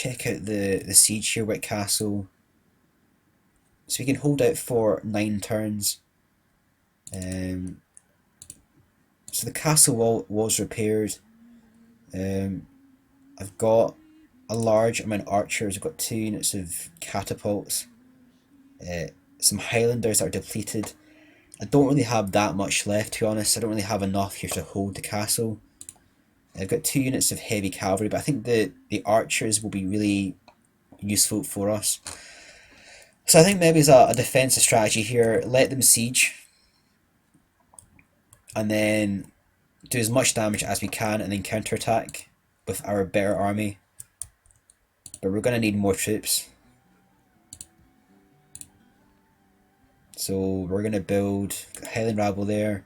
check out the siege here with castle. So we can hold out for 9 turns. So the castle wall was repaired. I've got a large amount of archers. I've got 2 units of catapults. Some highlanders that are depleted. I don't really have that much left, to be honest. I don't really have enough here to hold the castle. I've got 2 units of heavy cavalry, but I think the archers will be really useful for us. So I think maybe as a defensive strategy here, let them siege, and then do as much damage as we can, and then counterattack with our better army. But we're going to need more troops. So we're going to build Highland Rabble there.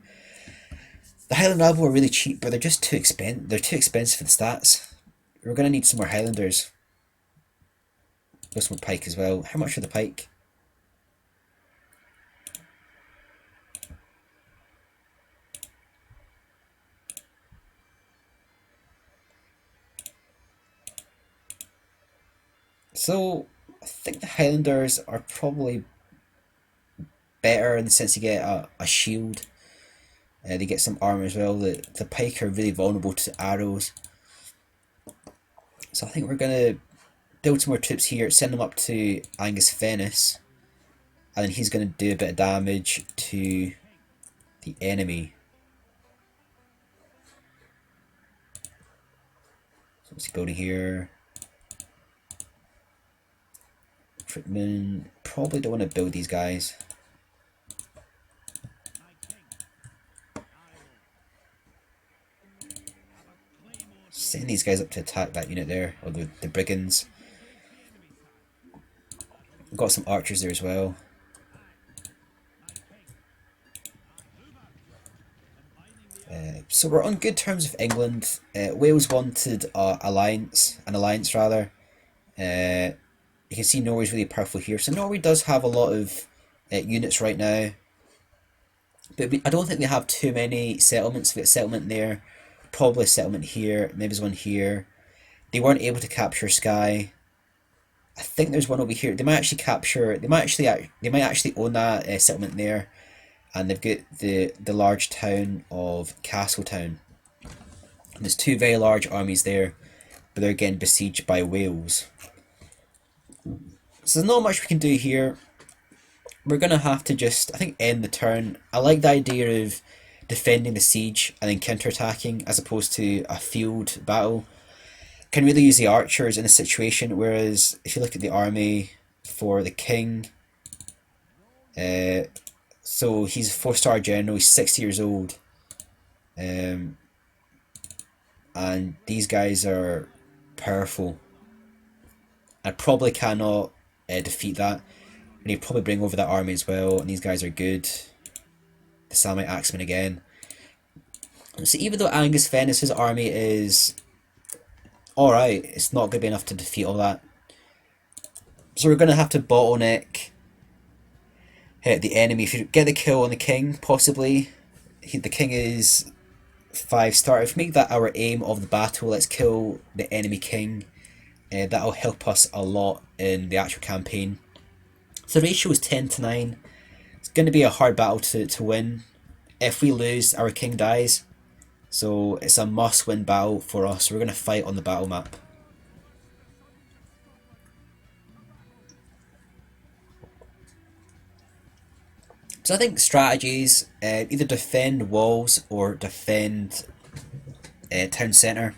The Highland Rabble are really cheap, but they're just too expensive. They're too expensive for the stats. We're going to need some more Highlanders. With some more pike as well. How much for the pike? So I think the Highlanders are probably better in the sense you get a shield. They get some armor as well. The pike are really vulnerable to arrows. So I think we're going to build some more troops here, send them up to Angus Fennis, and then he's going to do a bit of damage to the enemy. So what's he building here? Footman. Probably don't want to build these guys. Send these guys up to attack that unit there, or the brigands. We've got some archers there as well. So we're on good terms with England. Wales wanted an alliance rather. You can see Norway's really powerful here. So Norway does have a lot of units right now. But I don't think we have too many settlements. We got a settlement there. Probably a settlement here. Maybe there's one here. They weren't able to capture Skye. I think there's one over here. They might actually capture. They might actually own that settlement there. And they've got the large town of Castletown. And there's 2 very large armies there, but they're getting besieged by Wales. So there's not much we can do here. We're going to have to just, I think, end the turn. I like the idea of defending the siege and then counterattacking as opposed to a field battle. Can really use the archers in a situation, whereas if you look at the army for the king, so he's a 4-star general, he's 60 years old, and these guys are powerful. I probably cannot defeat that. I need to probably bring over that army as well, and these guys are good. The Samite Axemen again. So even though Angus Fennis, his army is alright, it's not going to be enough to defeat all that. So we're going to have to bottleneck hit the enemy. If you get the kill on the king, possibly. The king is 5-star. If we make that our aim of the battle, let's kill the enemy king. That'll help us a lot in the actual campaign. So the ratio is 10-9. It's going to be a hard battle to win. If we lose, our king dies. So it's a must-win battle for us. We're going to fight on the battle map. So I think strategies, either defend walls or defend town centre.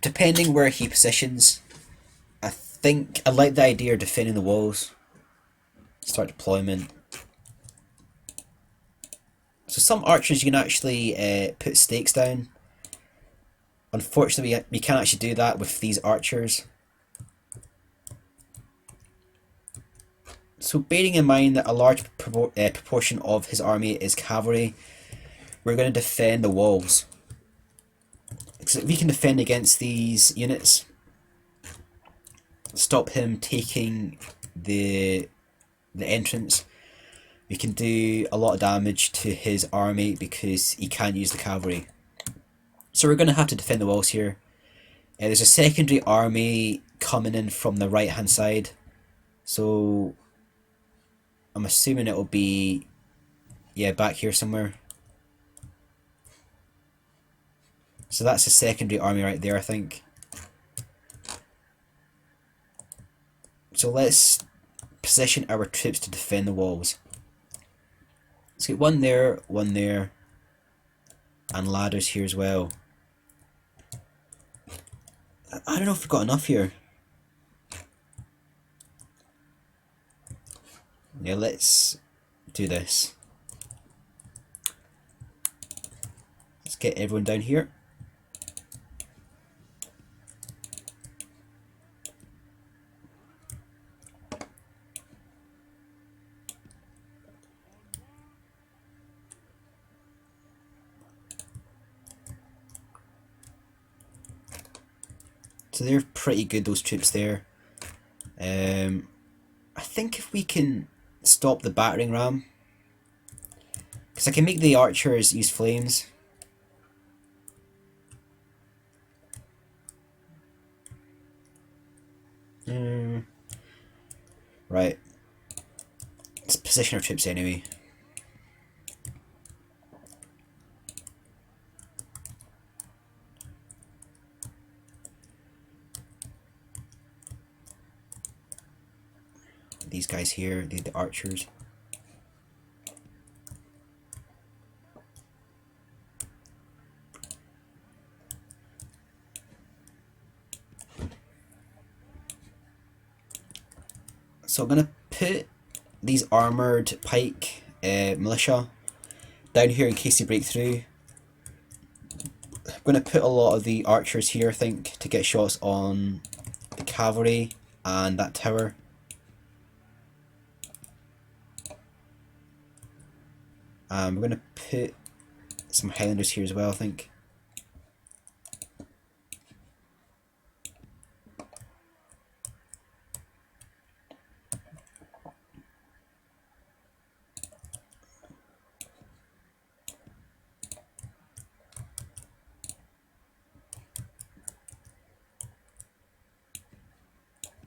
Depending where he positions, I think I like the idea of defending the walls. Start deployment. So some archers you can actually put stakes down. Unfortunately, we can't actually do that with these archers. So bearing in mind that a large proportion of his army is cavalry, we're going to defend the walls. So if we can defend against these units, stop him taking the entrance, we can do a lot of damage to his army because he can't use the cavalry. So we're going to have to defend the walls here. There's a secondary army coming in from the right hand side, so I'm assuming it'll be, yeah, back here somewhere. So that's a secondary army right there, I think. So let's position our troops to defend the walls. Let's get one there, and ladders here as well. I don't know if we've got enough here. Yeah, let's do this. Let's get everyone down here. So they're pretty good, those troops there. I think if we can stop the battering ram, because I can make the archers use flames. Right. Let's position our troops anyway. These guys here, the archers. So I'm gonna put these armored pike militia down here in case they break through. I'm gonna put a lot of the archers here, I think, to get shots on the cavalry and that tower. We're gonna put some Highlanders here as well, I think.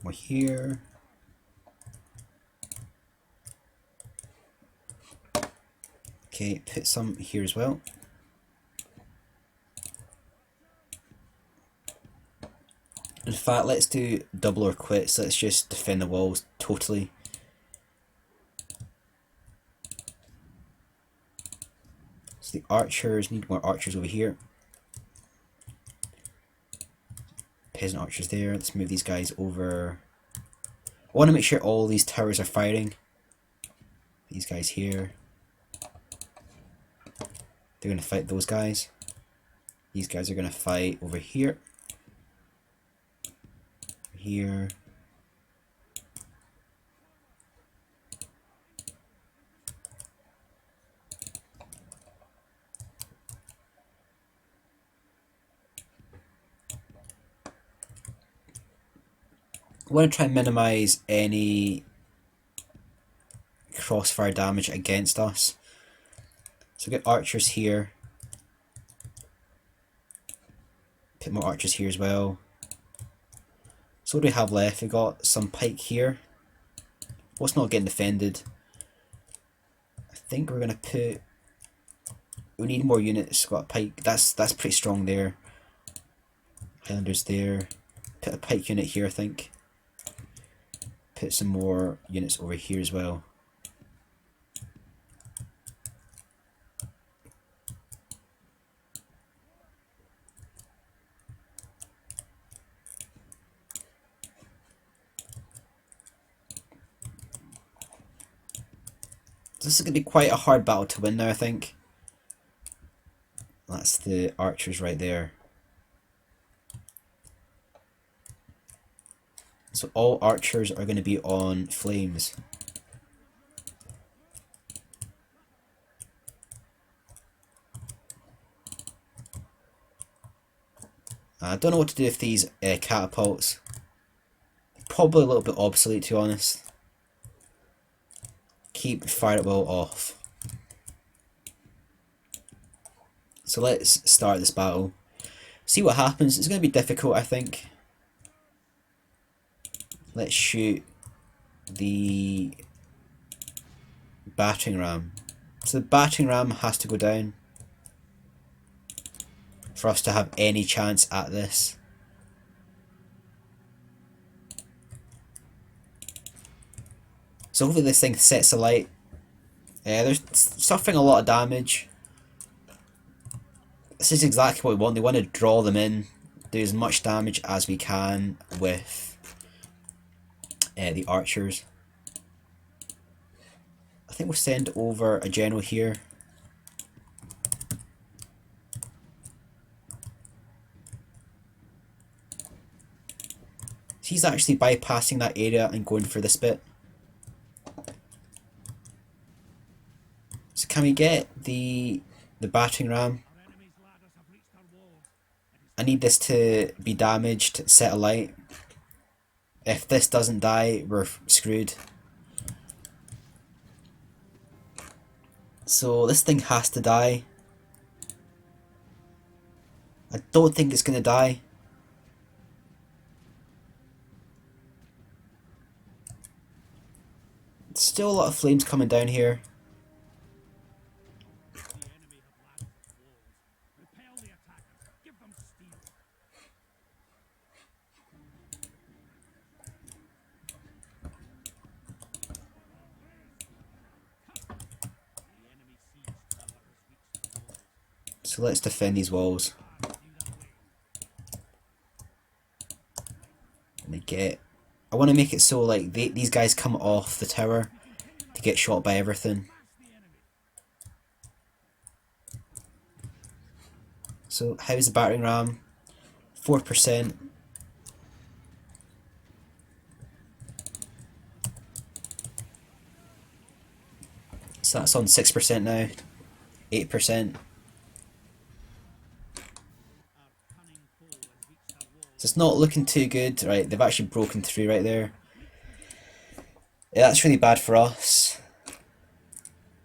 More here. Okay, put some here as well. In fact, let's do double or quits. Let's just defend the walls totally. So the archers, need more archers over here. Peasant archers there. Let's move these guys over. I want to make sure all these towers are firing. These guys here. They're going to fight those guys. These guys are going to fight over here. Here. I want to try and minimize any crossfire damage against us. So get archers here. Put more archers here as well. So what do we have left? We've got some pike here. What's not getting defended? I think we're going to put... We need more units. Got a pike. That's pretty strong there. Highlanders there. Put a pike unit here, I think. Put some more units over here as well. This is going to be quite a hard battle to win now, I think. That's the archers right there. So all archers are going to be on flames. I don't know what to do with these catapults. Probably a little bit obsolete, to be honest. Keep fire at will off. So let's start this battle. See what happens. It's going to be difficult, I think. Let's shoot the battering ram. So the battering ram has to go down for us to have any chance at this. So hopefully this thing sets alight. They're suffering a lot of damage. This is exactly what we want. They want to draw them in, do as much damage as we can with the archers. I think we'll send over a general here. He's actually bypassing that area and going for this bit. So can we get the battering ram? I need this to be damaged, set alight. If this doesn't die, we're screwed. So this thing has to die. I don't think it's gonna die. Still a lot of flames coming down here. So let's defend these walls. And I want to make it so like these guys come off the tower to get shot by everything. So how's the battering ram? 4%. So that's on 6% now. 8%. So it's not looking too good. Right, they've actually broken through right there. Yeah, that's really bad for us.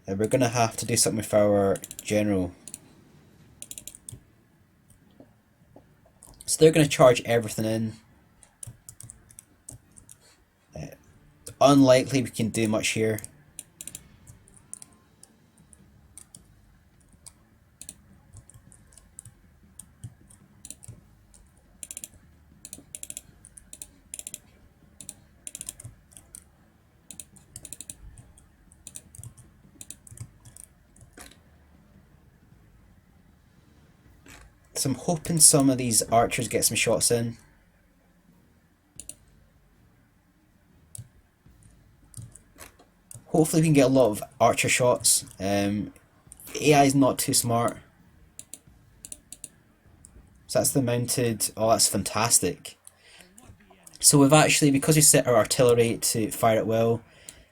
We're going to have to do something with our general. So they're going to charge everything in. Unlikely we can do much here. So I'm hoping some of these archers get some shots in. Hopefully we can get a lot of archer shots. AI is not too smart. So that's the mounted. Oh, that's fantastic. So we've actually, because we set our artillery to fire it well,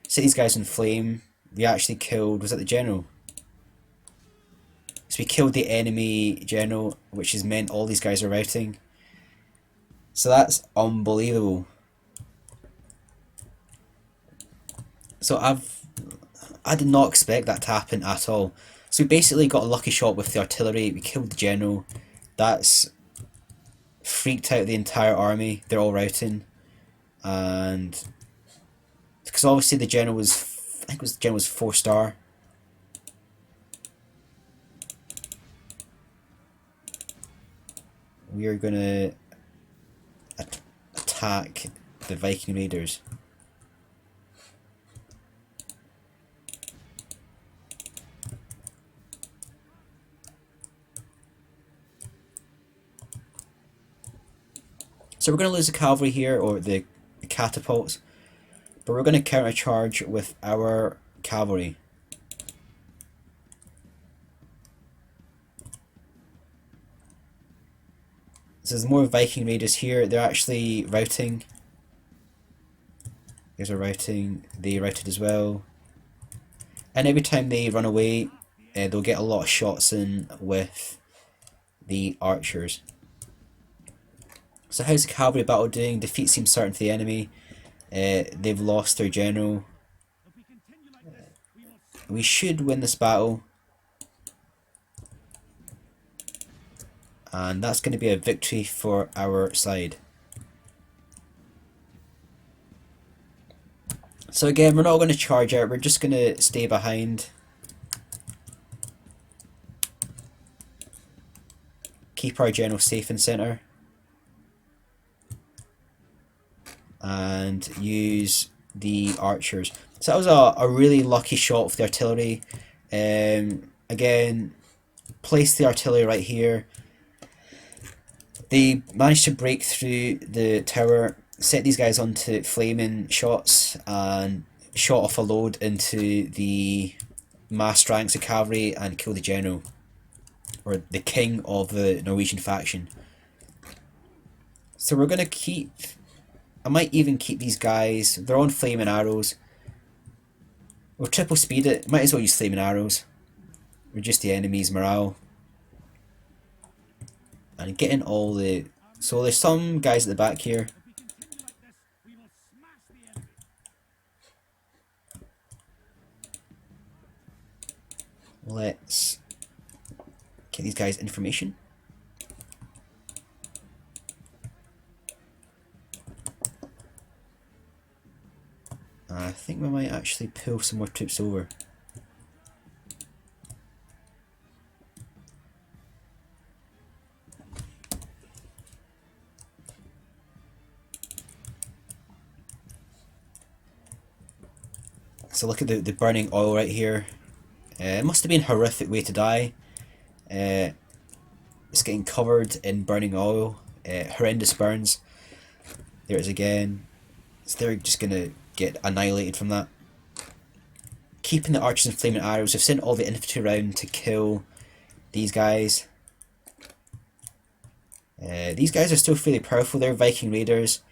set these guys in flame, we actually killed, was it the general? So we killed the enemy general, which has meant all these guys are routing. So that's unbelievable. So I did not expect that to happen at all. So we basically got a lucky shot with the artillery, we killed the general. That's freaked out the entire army, they're all routing. And because obviously the general was, I think the general was 4-star. We are gonna attack the Viking raiders. So we're gonna lose the cavalry here, or the catapults, but we're gonna countercharge with our cavalry. So there's more Viking raiders here. They're actually routing. There's a routing. They routed as well. And every time they run away, they'll get a lot of shots in with the archers. So how's the cavalry battle doing? Defeat seems certain to the enemy. They've lost their general. We should win this battle. And that's going to be a victory for our side. So again, we're not going to charge out, we're just going to stay behind. Keep our general safe and centre. And use the archers. So that was a really lucky shot for the artillery. Again, place the artillery right here. They managed to break through the tower, set these guys onto flaming shots, and shot off a load into the massed ranks of cavalry and kill the general, or the king of the Norwegian faction. So we're going to keep... I might even keep these guys. They're on flaming arrows. We'll triple speed it. Might as well use flaming arrows. Reduce the enemy's morale. And getting all the... So there's some guys at the back here. Let's get these guys information. I think we might actually pull some more troops over. So look at the burning oil right here. It must have been a horrific way to die. It's getting covered in burning oil. Horrendous burns. There it is again. So they're just going to get annihilated from that. Keeping the archers and flaming arrows. We've sent all the infantry around to kill these guys. These guys are still fairly powerful. They're Viking raiders.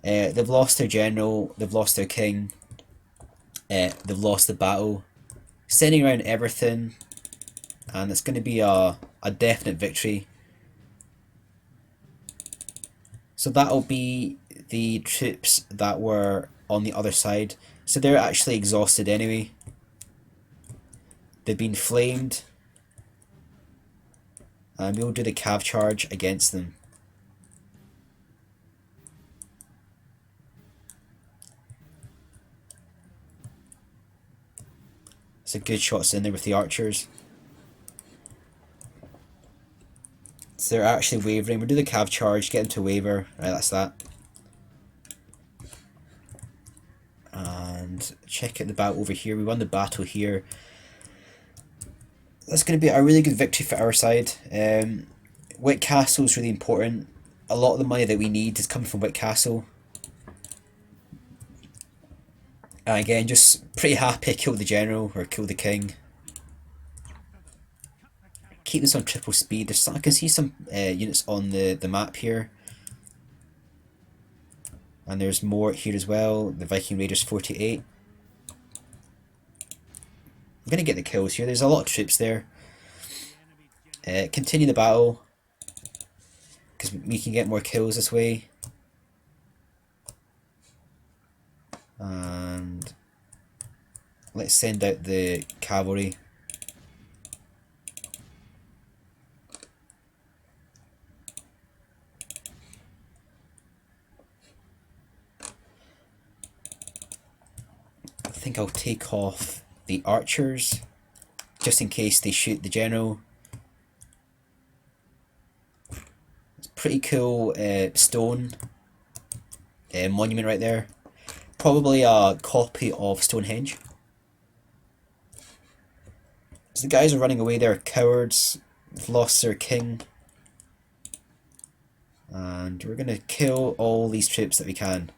They've lost their general. They've lost their king. They've lost the battle. Sending around everything. And it's going to be a definite victory. So that'll be the troops that were on the other side. So they're actually exhausted anyway. They've been flamed. And we'll do the cav charge against them. Some good shots in there with the archers. So they're actually wavering. We'll do the cav charge, get them to waver. Right, that's that. And check out the battle over here. We won the battle here. That's going to be a really good victory for our side. Wick Castle is really important. A lot of the money that we need is coming from Wick Castle. And again, just pretty happy I killed the general, or killed the king. Keep this on triple speed. There's some, I can see some units on the map here. And there's more here as well. The Viking Raiders 48. I'm going to get the kills here. There's a lot of troops there. Continue the battle, because we can get more kills this way. And let's send out the cavalry. I think I'll take off the archers just in case they shoot the general. It's pretty cool stone monument right there. Probably a copy of Stonehenge. So the guys are running away, they're cowards. They've lost their king. And we're going to kill all these troops that we can.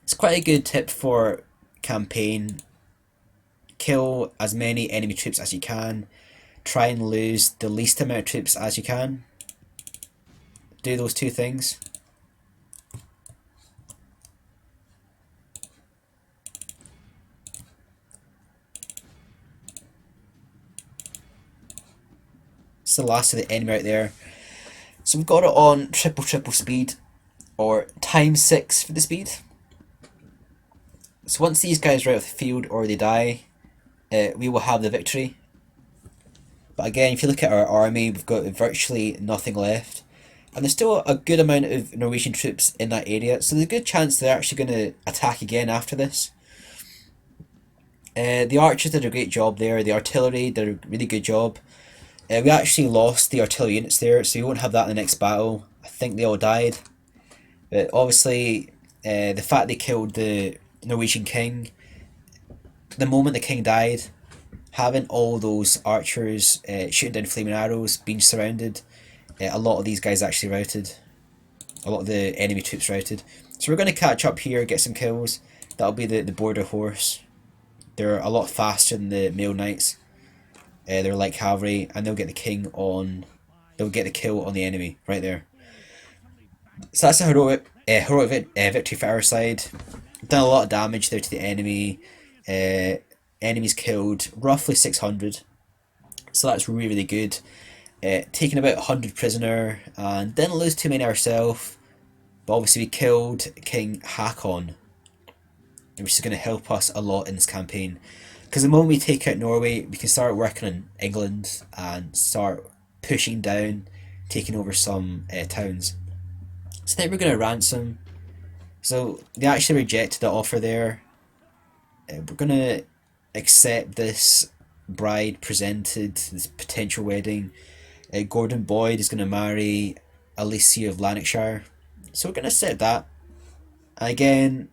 It's quite a good tip for campaign. Kill as many enemy troops as you can. Try and lose the least amount of troops as you can. Do those two things. It's the last of the enemy right there. So we've got it on triple speed, or ×6 for the speed. So once these guys are out of the field or they die, we will have the victory. But again, if you look at our army, we've got virtually nothing left. And there's still a good amount of Norwegian troops in that area, so there's a good chance they're actually going to attack again after this. The archers did a great job there, the artillery did a really good job. We actually lost the artillery units there, so we won't have that in the next battle. I think they all died. But obviously, the fact they killed the Norwegian king, the moment the king died, having all those archers shooting down flaming arrows, being surrounded, a lot of these guys actually routed. A lot of the enemy troops routed. So we're going to catch up here, get some kills. That'll be the border horse. They're a lot faster than the male knights. They're like cavalry, and they'll get the king on. They'll get the kill on the enemy right there. So that's a heroic victory for our side. Done a lot of damage there to the enemy. Enemies killed roughly 600. So that's really, really good. Taking about 100 prisoner and didn't lose too many ourselves. But obviously we killed King Hakon, which is going to help us a lot in this campaign. Because the moment we take out Norway, we can start working on England and start pushing down, taking over some towns. So then we're going to ransom. So they actually rejected the offer there. We're going to accept this bride presented, this potential wedding. Gordon Boyd is going to marry Alicia of Lanarkshire. So we're going to accept that. And again,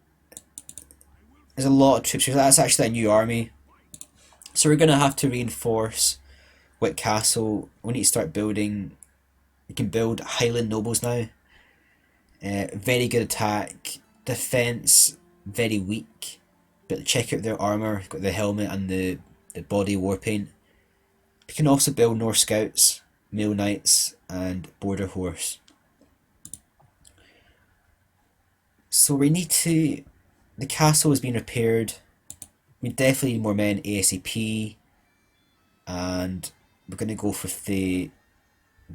there's a lot of troops here. That's actually a new army. So we're going to have to reinforce Wick Castle. We need to start building. We can build Highland nobles now. Very good attack. Defense, very weak. But check out their armor. Got the helmet and the body war paint. We can also build Norse Scouts, Male Knights, and Border Horse. So we need to. The castle is being repaired. We definitely need more men ASAP. And we're going to go for the.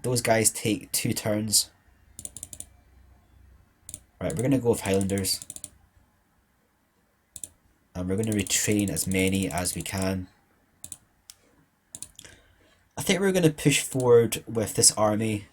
Those guys take 2 turns. Right, we're going to go with Highlanders. And we're going to retrain as many as we can. I think we're going to push forward with this army.